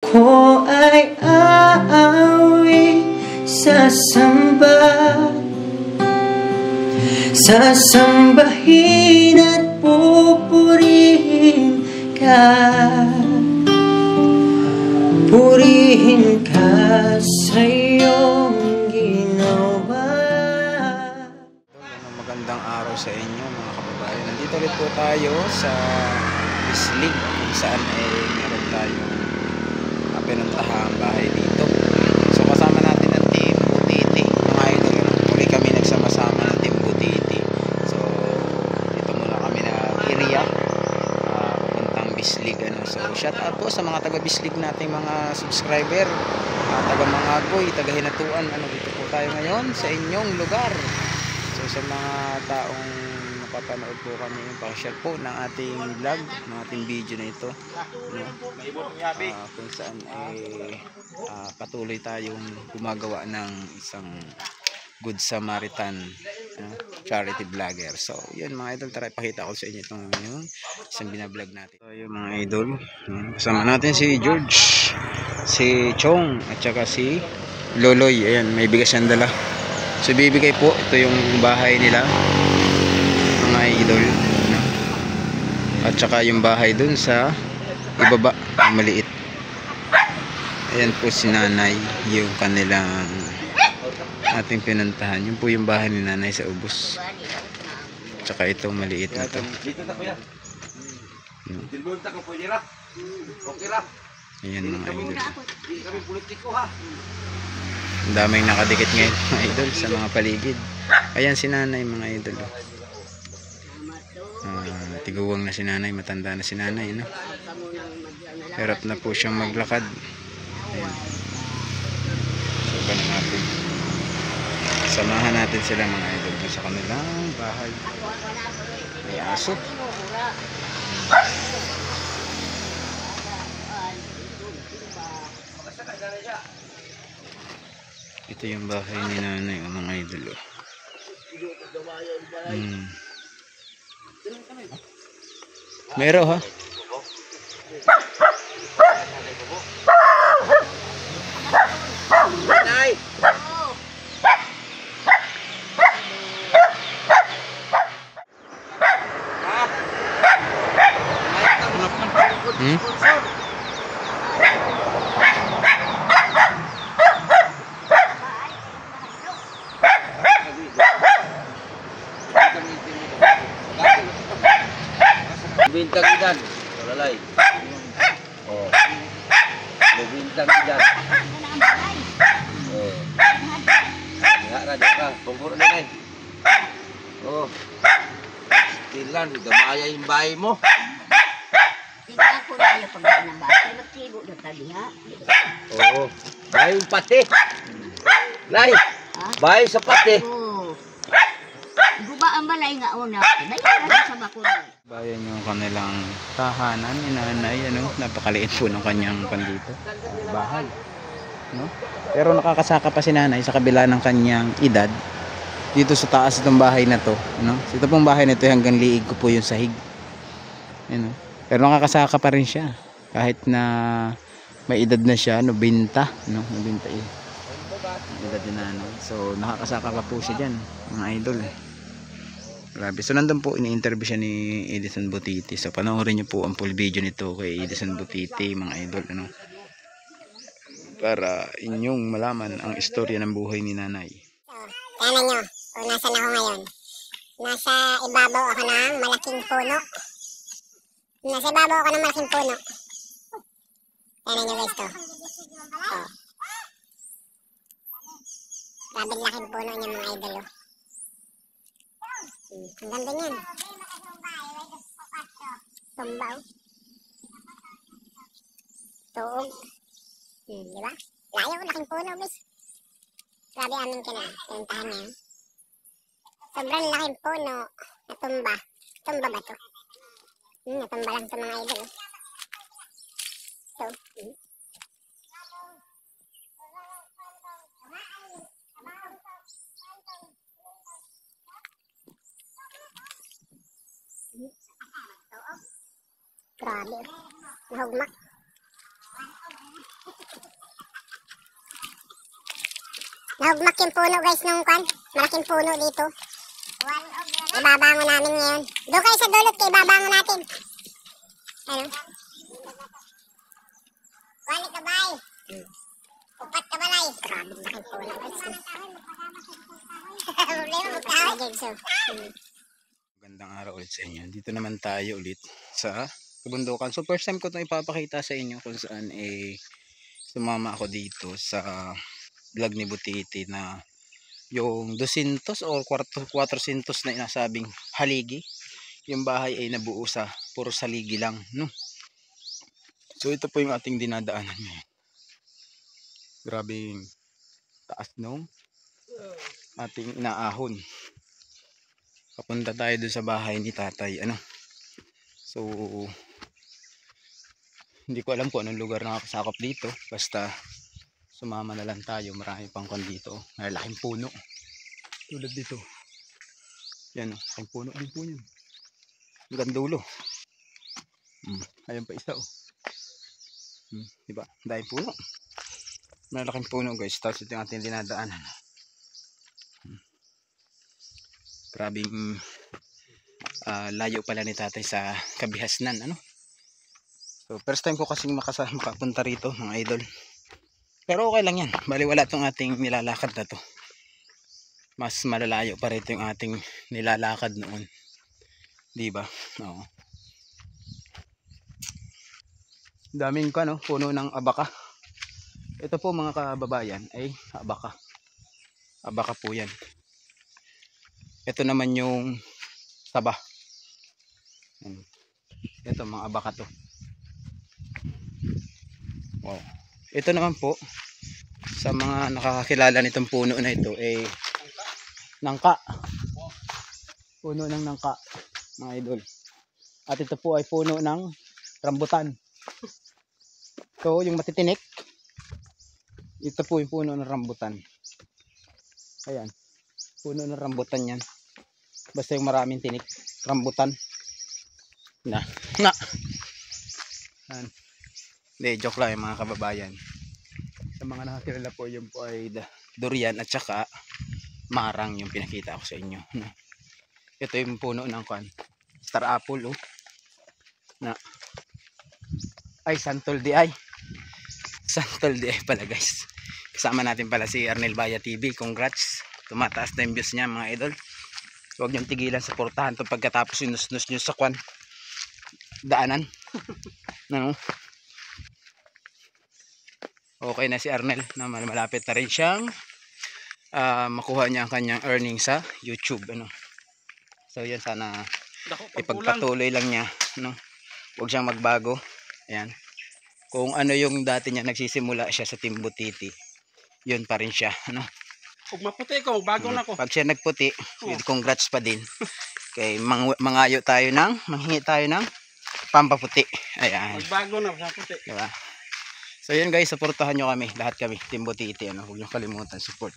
ko ay aawi, sasambahin at pupurihin ka. Purihin ka sa iyong ginawa. Magandang araw sa inyo mga kababayan. Nandito ulit po tayo sa Bislig kung saan ay meron tayong pinuntahang bahay dito. So kasama natin ang Team Butiti mga idol. Muli kami nagsama-sama ng Team Butiti. So dito muna kami na area papuntang Bislig. So shout out po sa mga taga Bislig nating mga subscriber, taga Mangagoy, taga Hinatuan. Dito po tayo ngayon sa inyong lugar. So sa mga taong napapanood po kami, pakishare po ng ating vlog, ng ating video na ito, kung saan ay patuloy tayong gumagawa ng isang Good Samaritan charity vlogger. So yun mga idol, tara ipakita ko sa inyo itong isang binablog natin. So yun mga idol, kasama natin si George, si Chong at saka si Loloy. Ayan, may bigas siyang dala. So bibigay po, ito yung bahay nila mga idol, at saka yung bahay dun sa ibaba, maliit. Ayan po si nanay, yung kanilang ating pinuntahan. Yun po yung bahay ni nanay sa ubos, tsaka ito maliit na to. Ayan mga idol, ang daming nakadikit ngayon mga idol sa mga paligid. Ayan si nanay mga idol. Tiguwang na si nanay, matanda na si nanay, no? Hirap na po siyang maglakad. Ayan. So ganun natin, samahan natin sila mga idol sa kanilang bahay. May aso. Ito yung bahay ni nanay, mga idol. Meron ha? Nay! Bintang idan, lalay. Oh. Bintang idan. Oh. Ya raja ka, pungkur na nay. Oh. Stilan, gamaya yung bahay mo. Tingnan ko na yung pagkain ng bahay. Magtibo na tabi ha. Oh. Bahay yung pati. Nay, bahay sa pati. Oo. Guba ang balay nga una. Bayan na sa bakuna. Bayan yung kanilang tahanan ni nanay, napakaliit po ng kanyang pandito, bahay, no? Pero nakakasaka pa si nanay sa kabila ng kanyang edad dito sa taas itong bahay na to, no? Ito pong bahay na ito hanggang liig ko po yung sahig, pero nakakasaka pa rin siya kahit na may edad na siya, binta, nabinta edad din na, so nakakasaka pa po siya dyan mga idol. Grabe. So nandun po, ini-interview siya ni Edison Butiti. So panoorin niyo po ang full video nito kay Edison Butiti mga idol, para inyong malaman ang istorya ng buhay ni nanay. Tingnan nyo, kung nasan ako ngayon. Nasa ibabaw ako ng malaking puno. Tingnan nyo guys to. Oh. Grabe laking puno niya mga idol. Ang ganda niyan. Tumbaw. Tuog. Diba? Layo, laking puno, bis. Grabe amin ka na. Pinuntahan niya. Sobrang laking puno. Natumba. Tumba ba to? Natumba lang sa mga idol. Ito. Grabe. Nahugmak. Nahugmak yung puno guys nung kwan. Malaking puno dito. Ibabangon namin ngayon. Doon kayo sa dulot kayo, ibabangon natin. Ano? Kulit ka bay. Upat ka balay. Grabe, malaking puno guys. Problema magkahoy guys. Magandang araw ulit sa inyo. Dito naman tayo ulit sa kabundukan. So first time ko itong ipapakita sa inyo kung saan sumama ako dito sa vlog ni Butiti na yung 200 or 400 na inasabing haligi. Yung bahay ay nabuo sa puro saligi lang, no? So ito po yung ating dinadaanan ngayon. Grabe yung taas nung ating inaahon. Papunta tayo dun sa bahay ni tatay, ano? So hindi ko alam kung anong lugar na nakasakop dito, basta sumama na lang tayo. Marami pang kon dito, malaking puno tulad dito. Yan, malaking puno din po yan hanggang dulo. Ayan pa isa, oh. Diba, dahil puno, malaking puno guys. Tapos ito yung ating dinadaanan. Grabing layo pala ni tatay sa Kabihasnan, ano? So first time ko kasing makapunta rito mga idol, pero okay lang yan. Bali wala tong ating nilalakad na to. Mas malalayo pa rito yung ating nilalakad noon, diba? Oo. Daming no, puno ng abaka. Ito po mga kababayan ay abaka. Abaka po yan. Ito naman yung saba. Ito mga abaka to. Wow. Ito naman po sa mga nakakakilala nitong puno na ito ay nangka. Puno ng nangka mga idol. At ito po ay puno ng rambutan. So yung matitinik, ito po yung puno ng rambutan. Ayan, puno ng rambutan yan. Basta yung maraming tinik, rambutan. Na. Hindi, joke lang yung mga kababayan. Sa mga nakakilala po, yun po ay durian at saka marang yung pinakita ko sa inyo. Ito yung puno ng star apple, oh. Na ay santol di ay. Santol di ay pala guys. Kasama natin pala si Arnel Baya TV. Congrats. Tumataas na yung views niya mga idol. Huwag niyong tigilan sa portahan to pagkatapos sinus-nus nyo sa daanan. No? Okay na si Arnel na malapit na rin siyang makuha niya ang kanyang earnings sa YouTube, ano. So yan, sana ipagpatuloy lang niya, no? Huwag siyang magbago. Ayan. Kung ano yung dati niya nagsisimula siya sa Team Butiti, yun pa rin siya, ano. Kung maputi ko, bago na ko. Pag siya nagputi, congrats pa din. Kay manghingi tayo ng pampaputi. Ayan. Magbago na sa puti. Diba? So yun guys, supportahan nyo kami, lahat kami, Team Butiti, ano. Huwag nyo kalimutan support.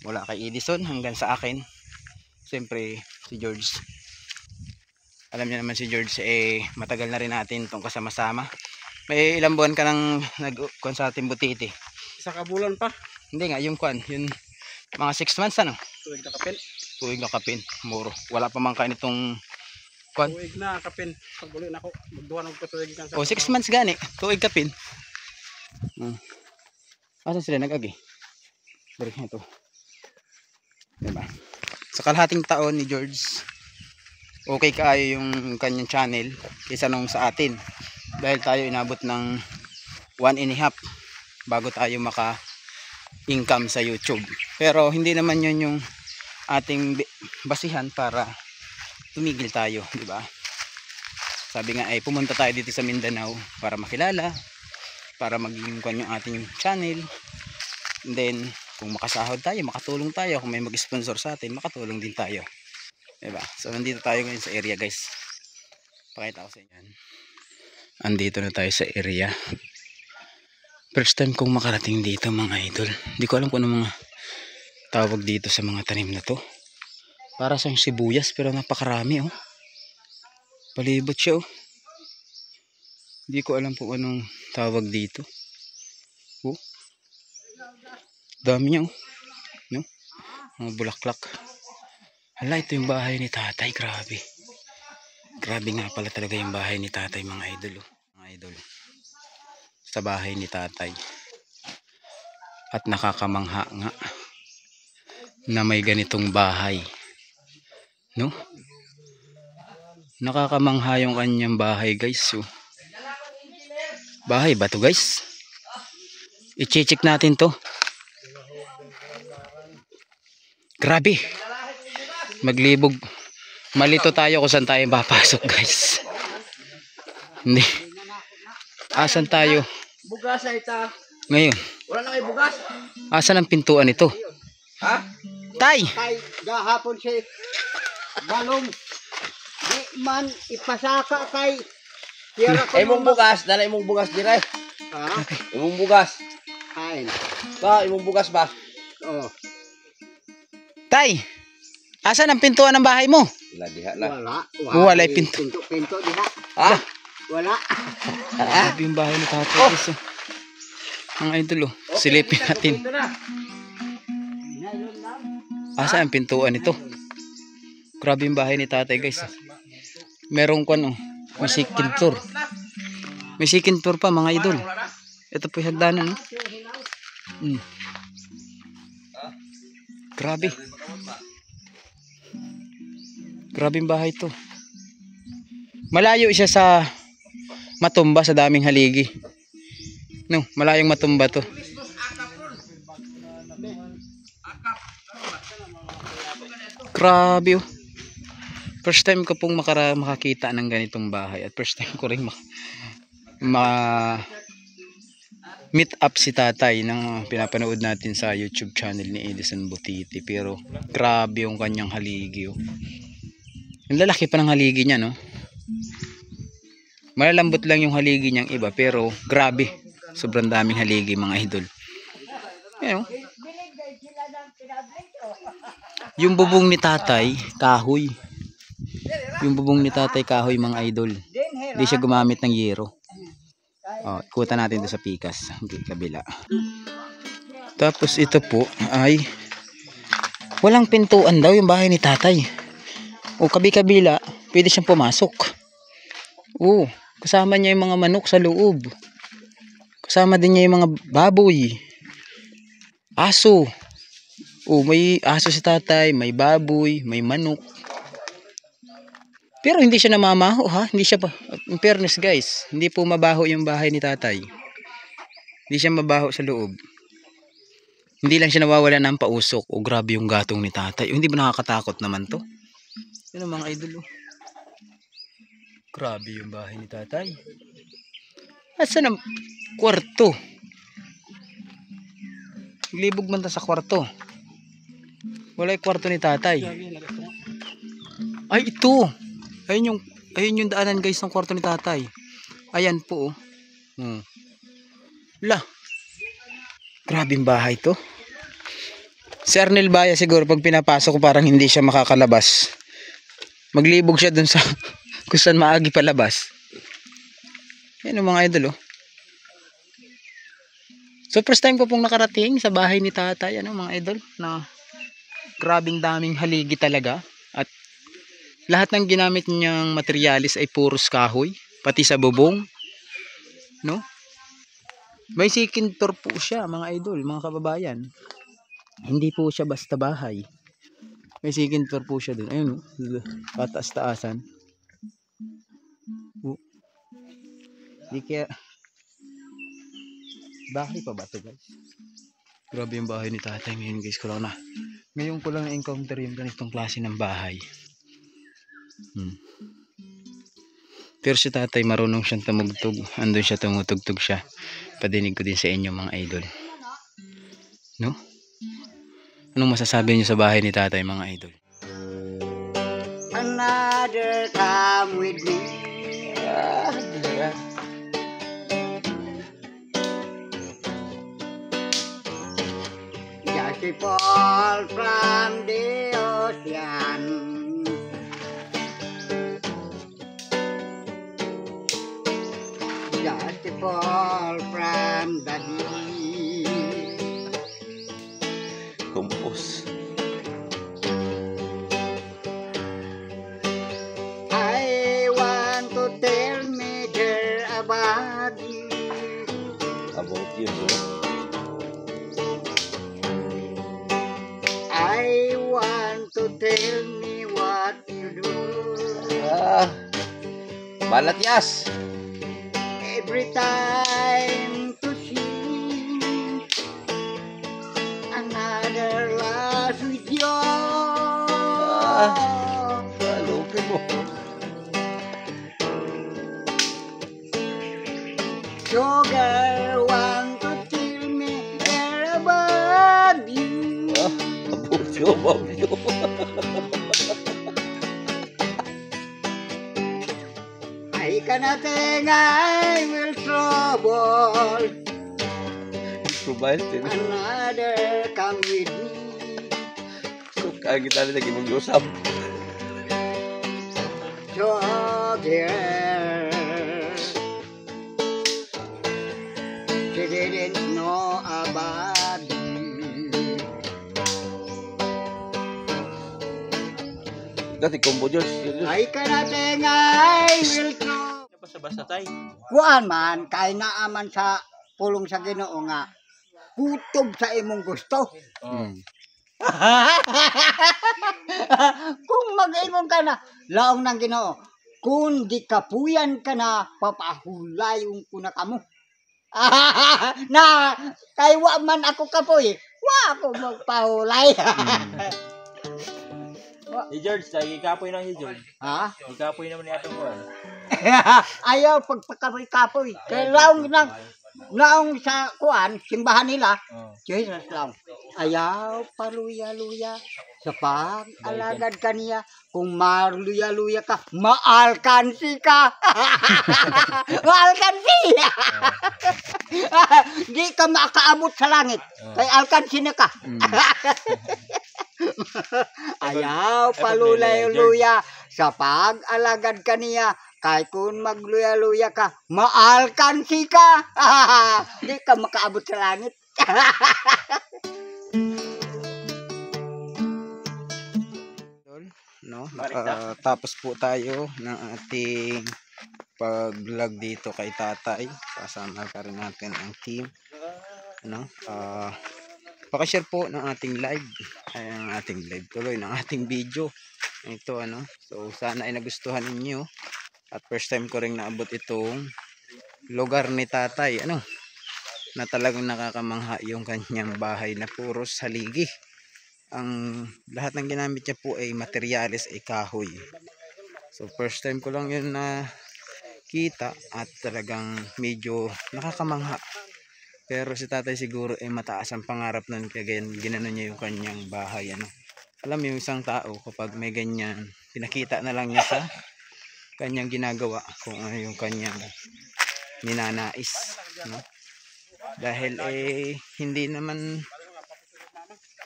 Mula kay Edison hanggang sa akin. Siyempre si George. Alam niyo naman si George, matagal na rin natin itong kasama-sama. May ilang buwan ka nang nag-kuan sa Team Butiti? Isa kabulan pa. Hindi nga, yung yung mga 6 months, ano? Tuwig na kapin. Tuwig na kapin, muro. Wala pa man kain itong Tuwig na kapin. Pagbuloy na ako, magduhan ako tuwig kan sa. O 6 months gani, tuwig kapin. Asan sila nag-agi? Balik na ito. Diba? Sa kalahating taon ni George, okay kaayo yung kanyang channel kaysa nung sa atin. Dahil tayo inabot ng 1.5 bago tayo maka-income sa YouTube. Pero hindi naman yun yung ating basihan para tumigil tayo, di ba? Sabi nga ay pumunta tayo dito sa Mindanao para makilala, para maging yung ating channel. And then kung makasahod tayo, makatulong tayo. Kung may mag-sponsor sa atin, makatulong din tayo, di ba? So nandito tayo ngayon sa area guys. Pakita ko sa inyo. Andito na tayo sa area. First time kong makarating dito mga idol. Hindi ko alam kung ano mga tawag dito sa mga tanim na to. Para sa sibuyas pero napakarami, oh. Palibot siya, oh. Hindi ko alam kung anong tawag dito. Oh. Dami niya, oh. No? Mga bulaklak. Hala, ito yung bahay ni tatay. Grabe. Grabe nga pala talaga yung bahay ni tatay, mga idol. Oh. Mga idol. Sa bahay ni tatay. At nakakamangha nga na may ganitong bahay. No? Nakakamangha yung kanyang bahay, guys. So, bahay ba to, guys? I-check natin to. Grabe. Maglibog. Malito tayo kung saan tayo papasok, guys. Hindi. Asan tayo? Bugas ay ta. Ngayon. Wala na kay bugas. Asan ang pintuan ito? Ha? Tay! Kay gahapon si Balong. Di man ipasaka kay tira ko. Ay mong bugas, dala imong bugas dire. Ha? Imong bugas. Kain. Ba, imong bugas ba? Oh. Tay! Asan ang pintuan ng bahay mo? Wala diha na. Wala yung pinto. Pinto diha. Ha? Wala. Grabe yung bahay ni tatay, guys. Mga idol, oh. Silipin natin. Ito na. Asan ang pintuan ito? Grabe yung bahay ni tatay, guys. Merong kwan, oh. May second floor. May second floor pa, mga idol. Ito po yung hagdanan, oh. Grabe. Grabe yung bahay to. Malayo siya sa Matumba, sa daming haligi. No, malayong Matumba to. Grabe, oh. First time ko pong makakita ng ganitong bahay. At first time ko rin meet up si tatay ng pinapanood natin sa YouTube channel ni Edison Butiti. Pero grabe yung kanyang haligi, oh. Yung lalaki pa ng haligi niya, no? Malalambot lang yung haligi niyang iba, pero grabe. Sobrang daming haligi, mga idol. Ayan, oh. Yung bubong ni tatay, kahoy. Yung bubong ni tatay, kahoy, mga idol. Hindi siya gumamit ng yero. Oh, ikutan natin doon sa pikas, hindi kabila. Tapos ito po ay walang pintuan daw yung bahay ni tatay. O kabi-kabila, pwede siyang pumasok. O, kasama niya yung mga manok sa loob. Kasama din niya yung mga baboy. Aso. O, may aso si tatay, may baboy, may manok. Pero hindi siya namamaho, ha? Hindi siya pa. In fairness, guys, hindi po mabaho yung bahay ni tatay. Hindi siya mabaho sa loob. Hindi lang siya nawawala ng pausok. O, grabe yung gatong ni tatay. O, hindi ba nakakatakot naman to? Yan ang mga idol, oh. Grabe yung bahay ni tatay. Asan ang kwarto? Libog man ta sa kwarto. Wala yung kwarto ni tatay. Ay, ito. Ayun yung daanan, guys, ng kwarto ni tatay. Ayan po, oh. La. Grabe yung bahay to. Si Arnel Baya siguro pag pinapasok ko parang hindi siya makakalabas. Maglibog siya dun sa kung saan maagi palabas. Yan ang mga idol, oh. So first time ko pong nakarating sa bahay ni tatay, ano, mga idol, na grabing daming haligi talaga. At lahat ng ginamit niyang materialis ay puros kahoy, pati sa bubong, no? May second floor po siya, mga idol, mga kababayan. Hindi po siya basta bahay. May second floor po siya dun. Ayun, pataas-taasan. Di kaya bahay pa ba ito, guys? Grabe yung bahay ni tatay ngayon, guys. Ngayon ko lang na-encounter yung ganitong klase ng bahay. Pero si tatay marunong siyang tumugtog. Andun siya, tumutugtog siya. Padinig ko din sa inyo, mga idol. No? Anong masasabi niyo sa bahay ni tatay, mga idol? Another time with me. Just a fall from the ocean. Just a fall from the deep. About yun, bro. I want to tell me what you do. Balat yas. Every time to see another life with you. Lupin mo. Sugar want to tell me about you. About you. I cannot think I will trouble Provide din. another come with me. So, kaya kita rin naging mag-usap. Sugar, she didn't know about you. Dati combo Diyos. I cannot think I will trouble. Basta-basta tay. Kuan man, kay naaman sa pulong sa Ginoo nga, kutob sa imong gusto. Kung mag-ingon ka na, laong ng Ginoo, kung di kapuyan ka na, papahulayon ko na kamo. Na, kay wa man ako kapoy, wa ako magpahulay. Si George, lagi kapoy lang si George. Ha? Ikapoy naman ni atong ko. Ayaw pagpakapoy-kapoy. Kaya laong sa kuan, simbahan nila, Jesus lang. Ayaw paluya-luya sa pag-alagad kaniya. Kung maluya-luya ka, maalkansi ka. Maalkansi! Di ka makaabot sa langit. Kay alkansi na ka. Ayaw palulay-luya sa pag-alagad kaniya. Kay kung magluya-luya ka, maalkansi ka. Di ka makaabot sa langit. No? Tapos po tayo ng ating pag-vlog dito kay tatay. Kasama ka rin natin ang team. Ano? Pakishare po ng ating live. Ay, ang ating live tuloy, ng ating video. Ito ano. So sana ay nagustuhan ninyo. At first time ko rin naabot itong lugar ni tatay. Ano? Na talagang nakakamangha yung kanyang bahay na puros haligi. Ang lahat ng ginamit niya po ay materyales ay kahoy. So first time ko lang yun na kita at talagang medyo nakakamangha. Pero si tatay siguro ay mataas ang pangarap nun kaya ginano niya yung kanyang bahay. Ano? Alam mo yung isang tao kapag may ganyan, pinakita na lang niya sa kanyang ginagawa kung ano yung kanyang ninanais. No? Dahil hindi naman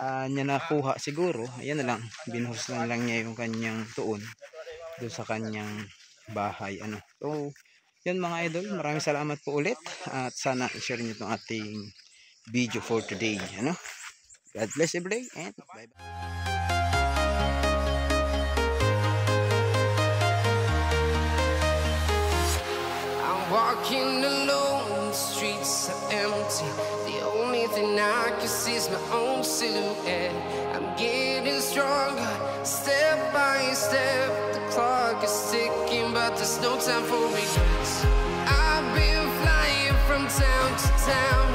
niya nakuha siguro, ayan na lang, binuhos lang niya yung kanyang tuon doon sa kanyang bahay. Ano. So, yan mga idol, maraming salamat po ulit at sana i-share niyo itong ating video for today. Ano? God bless every day and bye bye. Walking alone, the streets are empty. The only thing I can see is my own silhouette. I'm getting stronger, step by step. The clock is ticking, but there's no time for regrets. I've been flying from town to town,